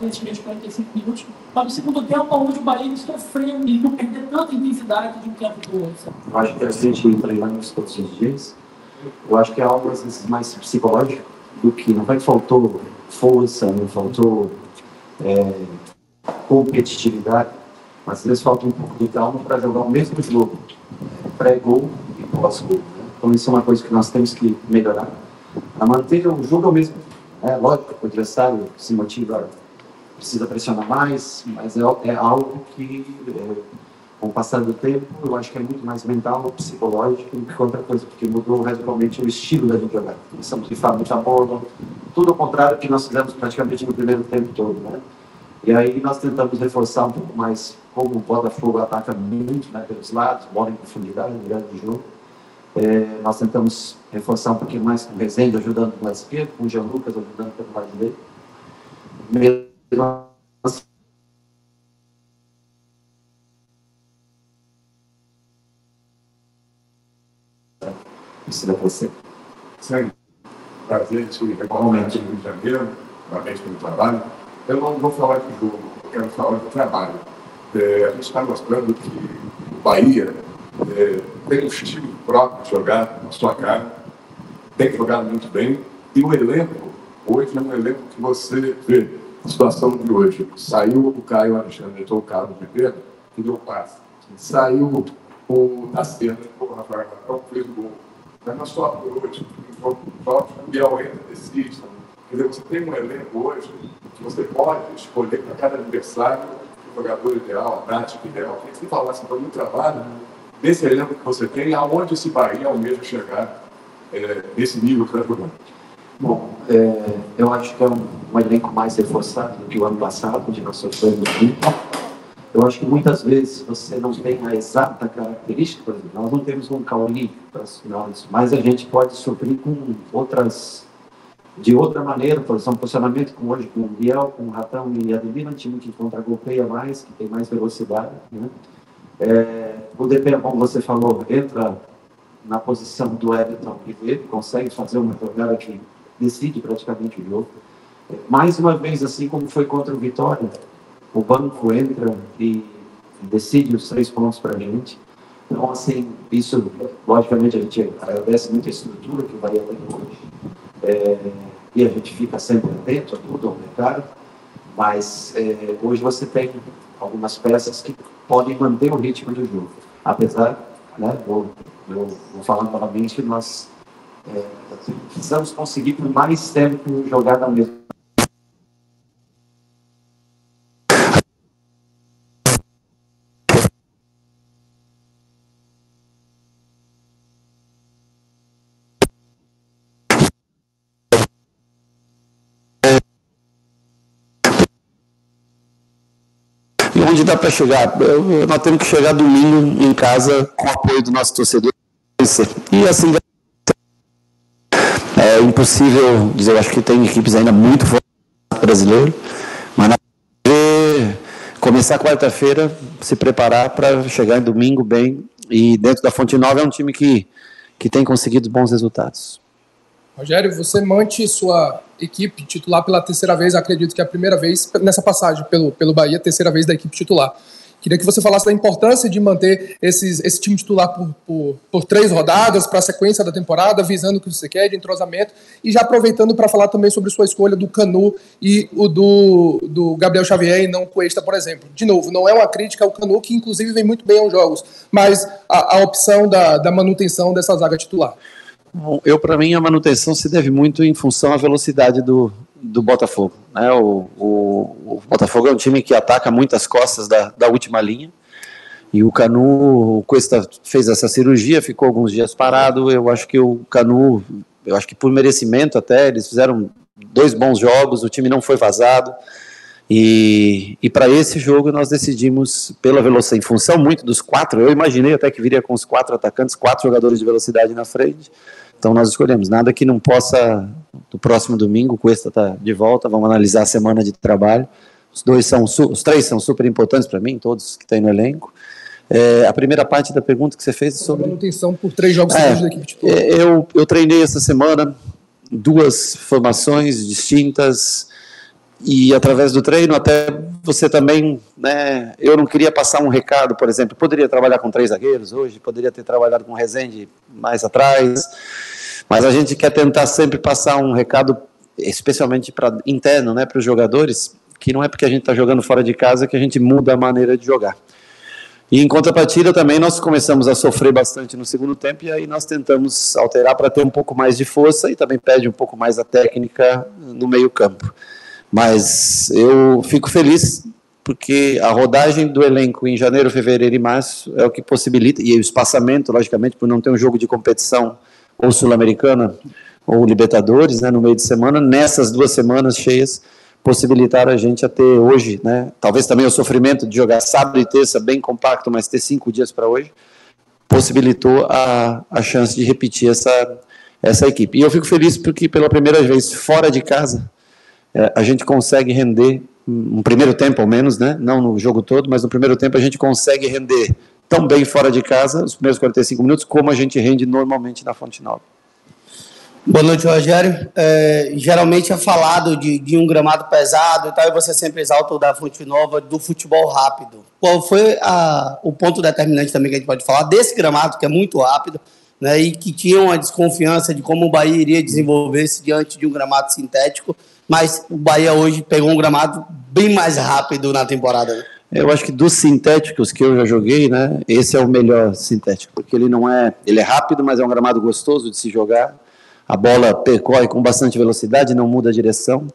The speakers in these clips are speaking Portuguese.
nesses primeiros 45 minutos, para o segundo tempo, onde o Bahia sofreu e não perder tanta intensidade de um tempo do outro. Eu acho que a gente treinando isso todos os dias, eu acho que é algo às vezes mais psicológico do que não vai faltou força, não faltou competitividade, mas às vezes falta um pouco de calma para jogar o mesmo jogo, pré-gol e pós-gol. Né? Então isso é uma coisa que nós temos que melhorar. A manter o jogo é o mesmo. É lógico que o adversário se motiva, precisa pressionar mais, mas é algo que, com o passar do tempo, eu acho que é muito mais mental, psicológico do que outra coisa, porque mudou radicalmente o estilo da gente jogar. Começamos a rifar muita bola, tudo ao contrário do que nós fizemos praticamente no primeiro tempo todo, né? E aí nós tentamos reforçar um pouco mais, como o Botafogo ataca muito, né, pelos lados, bola em profundidade no grande jogo. Nós tentamos reforçar um pouquinho mais com o Rezende ajudando pelo lado esquerdo, com o Jean Lucas ajudando pelo lado direito. Mesmo assim, precisa você. Sim, prazer te reconhecer no Rio de Janeiro, parabéns pelo trabalho. Eu não vou falar de jogo, eu quero falar do trabalho. A gente está mostrando que o Bahia tem um estilo próprio de jogar na sua cara, tem jogado muito bem, e o elenco, hoje é um elenco que você vê a situação de hoje. Saiu o Caio Alexandre, entrou o Carlos de Pedro, que deu passe. Saiu o Nascimento, o Rafael que fez o gol. Mas na sua hoje, o Biel entra decide. Quer dizer, você tem um elenco hoje que você pode escolher para cada adversário o jogador ideal, a tática ideal. Queria que você falasse então do trabalho desse elenco que você tem, aonde esse Bahia almeja chegar nesse nível que está jogando. Bom, eu acho que é um elenco mais reforçado do que o ano passado, onde nós sofremos muito. Eu acho que muitas vezes você não tem a exata característica, por exemplo, nós não temos um Cauli para assinar isso, mas a gente pode suprir com outras, de outra maneira, por exemplo, posicionamento com hoje com o Biel, com o Ratão e Ademir, um time que contra-golpeia mais, que tem mais velocidade, né? O DP, como você falou, entra na posição do Everton Ribeiro, consegue fazer uma jogada que decide praticamente o jogo. Mais uma vez, assim como foi contra o Vitória, o banco entra e decide os 3 pontos para a gente. Então, assim, isso, logicamente, a gente agradece muito a estrutura que o Bahia tem hoje. E a gente fica sempre atento a tudo, ao mercado. Mas hoje você tem algumas peças que podem manter o ritmo do jogo. Apesar, né, vou falar novamente, nós precisamos conseguir por mais tempo jogar na mesma. Onde dá para chegar? Nós temos que chegar domingo em casa com o apoio do nosso torcedor. E assim, é impossível dizer, eu acho que tem equipes ainda muito fortes no brasileiro, mas nós temos que começar quarta-feira, se preparar para chegar em domingo bem, e dentro da Fonte Nova é um time que tem conseguido bons resultados. Rogério, você mante sua equipe titular pela terceira vez, acredito que é a primeira vez nessa passagem pelo Bahia, terceira vez da equipe titular. Queria que você falasse da importância de manter esse time titular por 3 rodadas, para a sequência da temporada, visando o que você quer de entrosamento, e já aproveitando para falar também sobre sua escolha do Canu e o do Gabriel Xavier e não Cuesta, por exemplo. De novo, não é uma crítica ao Canu, que inclusive vem muito bem aos jogos, mas a opção da manutenção dessa zaga titular. Bom, para mim, a manutenção se deve muito em função à velocidade do Botafogo. Né? O Botafogo é um time que ataca muitas costas da última linha, e o Canu, o Cuesta fez essa cirurgia, ficou alguns dias parado. Eu acho que o Canu, por merecimento até, eles fizeram 2 bons jogos, o time não foi vazado, e para esse jogo nós decidimos pela velocidade, em função muito dos 4, eu imaginei até que viria com os 4 atacantes, 4 jogadores de velocidade na frente. Então nós escolhemos, nada que não possa, no próximo domingo, o Cuesta está de volta, vamos analisar a semana de trabalho. Os 3 são super importantes para mim, todos que estão no elenco. A primeira parte da pergunta que você fez sobre... A manutenção por 3 jogos seguidos da equipe titular. Eu treinei essa semana 2 formações distintas, E através do treino, até você também, né, eu não queria passar um recado, por exemplo, poderia trabalhar com 3 zagueiros hoje, poderia ter trabalhado com o Rezende mais atrás, mas a gente quer tentar sempre passar um recado, especialmente para interno, né, para os jogadores, que não é porque a gente está jogando fora de casa que a gente muda a maneira de jogar. E em contrapartida também nós começamos a sofrer bastante no segundo tempo, e aí nós tentamos alterar para ter um pouco mais de força e também pede um pouco mais a técnica no meio campo. Mas eu fico feliz porque a rodagem do elenco em janeiro, fevereiro e março é o que possibilita, e o espaçamento, logicamente, por não ter um jogo de competição ou Sul-Americana ou Libertadores, né, no meio de semana, nessas 2 semanas cheias, possibilitaram a gente a ter hoje, né, talvez também o sofrimento de jogar sábado e terça bem compacto, mas ter 5 dias para hoje, possibilitou a chance de repetir essa equipe. E eu fico feliz porque pela primeira vez fora de casa, a gente consegue render, um primeiro tempo ao menos, né, não no jogo todo, mas no primeiro tempo a gente consegue render tão bem fora de casa, os primeiros 45 minutos, como a gente rende normalmente na Fonte Nova. Boa noite, Rogério. Geralmente é falado de um gramado pesado e tal, e você sempre exalta o da Fonte Nova, do futebol rápido. Qual foi o ponto determinante também que a gente pode falar desse gramado, que é muito rápido, né, e que tinha uma desconfiança de como o Bahia iria desenvolver-se diante de um gramado sintético, mas o Bahia hoje pegou um gramado bem mais rápido na temporada, né? Eu acho que dos sintéticos que eu já joguei, né, esse é o melhor sintético, porque ele é rápido, mas é um gramado gostoso de se jogar. A bola percorre com bastante velocidade, não muda a direção.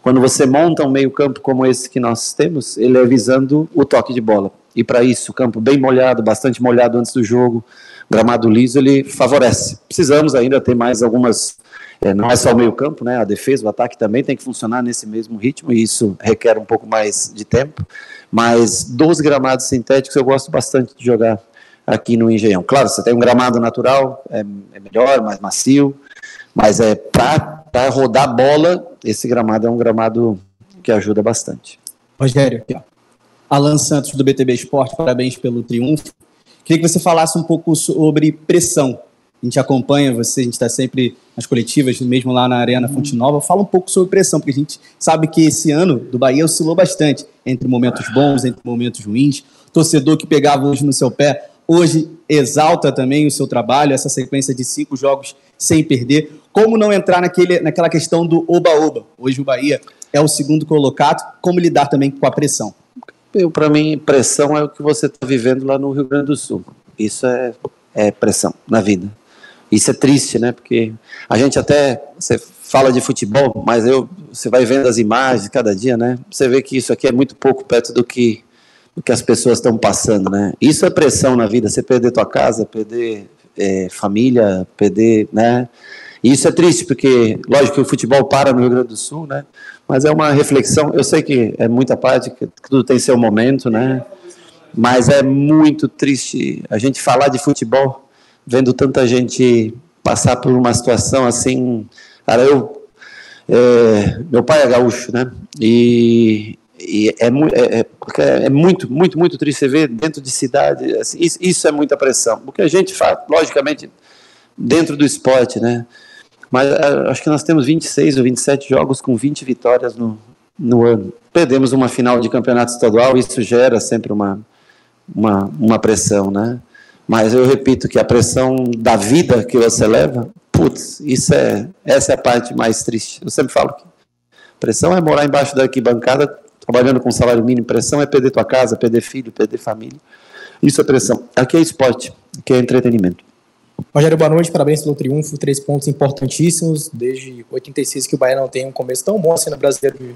Quando você monta um meio-campo como esse que nós temos, ele é visando o toque de bola. E para isso, o campo bem molhado, bastante molhado antes do jogo, gramado liso, ele favorece. Precisamos ainda ter mais algumas. Não é só o meio-campo, né? A defesa, o ataque também tem que funcionar nesse mesmo ritmo, e isso requer um pouco mais de tempo. Mas dos gramados sintéticos, eu gosto bastante de jogar aqui no Engenhão. Claro, você tem um gramado natural, é melhor, mais macio. Mas para rodar bola, esse gramado é um gramado que ajuda bastante. Rogério, aqui, ó. Alan Santos, do BTB Esporte, parabéns pelo triunfo. Queria que você falasse um pouco sobre pressão. A gente acompanha você, a gente está sempre nas coletivas, mesmo lá na Arena Fonte Nova. Fala um pouco sobre pressão, porque a gente sabe que esse ano do Bahia oscilou bastante, entre momentos bons, entre momentos ruins. Torcedor que pegava hoje no seu pé, hoje exalta também o seu trabalho, essa sequência de 5 jogos sem perder. Como não entrar naquela questão do oba-oba? Hoje o Bahia é o 2º colocado. Como lidar também com a pressão? Para mim, pressão é o que você está vivendo lá no Rio Grande do Sul. Isso é pressão na vida. Isso é triste, né? Porque a gente você fala de futebol, mas você vai vendo as imagens cada dia, né? Você vê que isso aqui é muito pouco perto do que as pessoas estão passando, né? Isso é pressão na vida, você perder tua casa, perder família, perder, né? E isso é triste, porque, lógico que o futebol para no Rio Grande do Sul, né? Mas é uma reflexão, eu sei que é muita parte, que tudo tem seu momento, né? Mas é muito triste a gente falar de futebol, vendo tanta gente passar por uma situação assim. Cara, meu pai é gaúcho, né? E é muito, muito, muito triste você ver dentro de cidade, assim, isso é muita pressão, porque a gente faz, logicamente, dentro do esporte, né, mas acho que nós temos 26 ou 27 jogos com 20 vitórias no ano, perdemos uma final de campeonato estadual, isso gera sempre uma pressão, né, mas eu repito que a pressão da vida que você leva, putz, essa é a parte mais triste. Eu sempre falo que pressão é morar embaixo da arquibancada trabalhando com salário mínimo. Pressão é perder tua casa, perder filho, perder família. Isso é pressão. Aqui é esporte, aqui é entretenimento. Rogério, boa noite, parabéns pelo triunfo, 3 pontos importantíssimos, desde 86 que o Bahia não tem um começo tão bom assim no brasileiro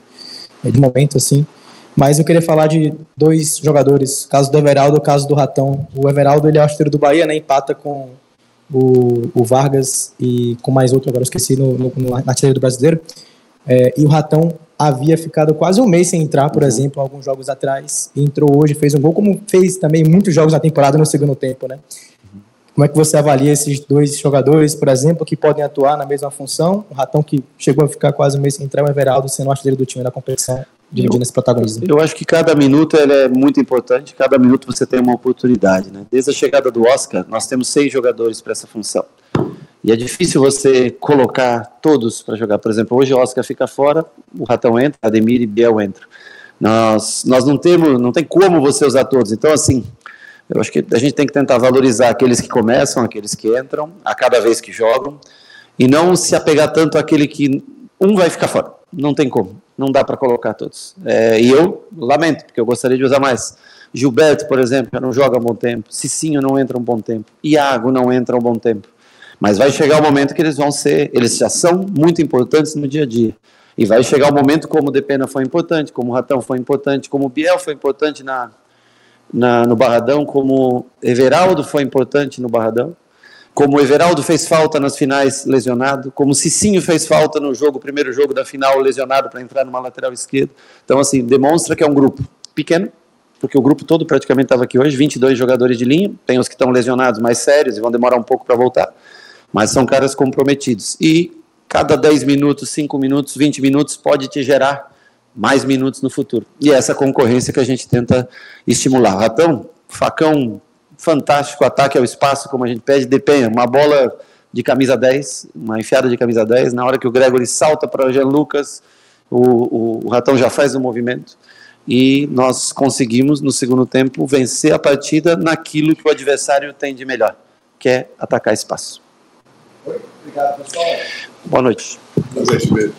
de momento assim. Mas eu queria falar de 2 jogadores, caso do Everaldo e o caso do Ratão. O Everaldo, ele é artilheiro do Bahia, né, empata com o Vargas e com mais outro, agora eu esqueci, no artilheiro do brasileiro. E o Ratão havia ficado quase um mês sem entrar, por exemplo, alguns jogos atrás, e entrou hoje, fez um gol, como fez também muitos jogos na temporada no segundo tempo, né? Como é que você avalia esses 2 jogadores, por exemplo, que podem atuar na mesma função? O Ratão, que chegou a ficar quase um mês sem entrar, o Everaldo sendo o artilheiro do time na competição, dividindo esse protagonismo. Eu acho que cada minuto ele é muito importante, cada minuto você tem uma oportunidade, né? Desde a chegada do Oscar, nós temos 6 jogadores para essa função. E é difícil você colocar todos para jogar. Por exemplo, hoje o Oscar fica fora, o Ratão entra, Ademir e Biel entram. Nós não tem como você usar todos. Então, assim, eu acho que a gente tem que tentar valorizar aqueles que começam, aqueles que entram, a cada vez que jogam, e não se apegar tanto àquele que um vai ficar fora. Não tem como. Não dá para colocar todos. E eu lamento, porque eu gostaria de usar mais. Gilberto, por exemplo, já não joga há um bom tempo. Cicinho não entra há um bom tempo. Iago não entra há um bom tempo. Mas vai chegar o momento que eles já são muito importantes no dia a dia. E vai chegar o momento como o Depena foi importante, como o Ratão foi importante, como o Biel foi importante no Barradão, como o Everaldo foi importante no Barradão, como o Everaldo fez falta nas finais lesionado, como o Cicinho fez falta no primeiro jogo da final lesionado para entrar numa lateral esquerda. Então, assim, demonstra que é um grupo pequeno, porque o grupo todo praticamente estava aqui hoje, 22 jogadores de linha, tem os que estão lesionados mais sérios e vão demorar um pouco para voltar, mas são caras comprometidos. E cada 10 minutos, 5 minutos, 20 minutos pode te gerar mais minutos no futuro. E é essa concorrência que a gente tenta estimular. Ratão, facão fantástico, ataque ao espaço, como a gente pede, Depenha, uma bola de camisa 10, uma enfiada de camisa 10, na hora que o Gregory salta para o Jean Lucas, o Ratão já faz o movimento, e nós conseguimos, no segundo tempo, vencer a partida naquilo que o adversário tem de melhor, que é atacar espaço. Obrigado, pessoal. Boa noite. Prazer te ver.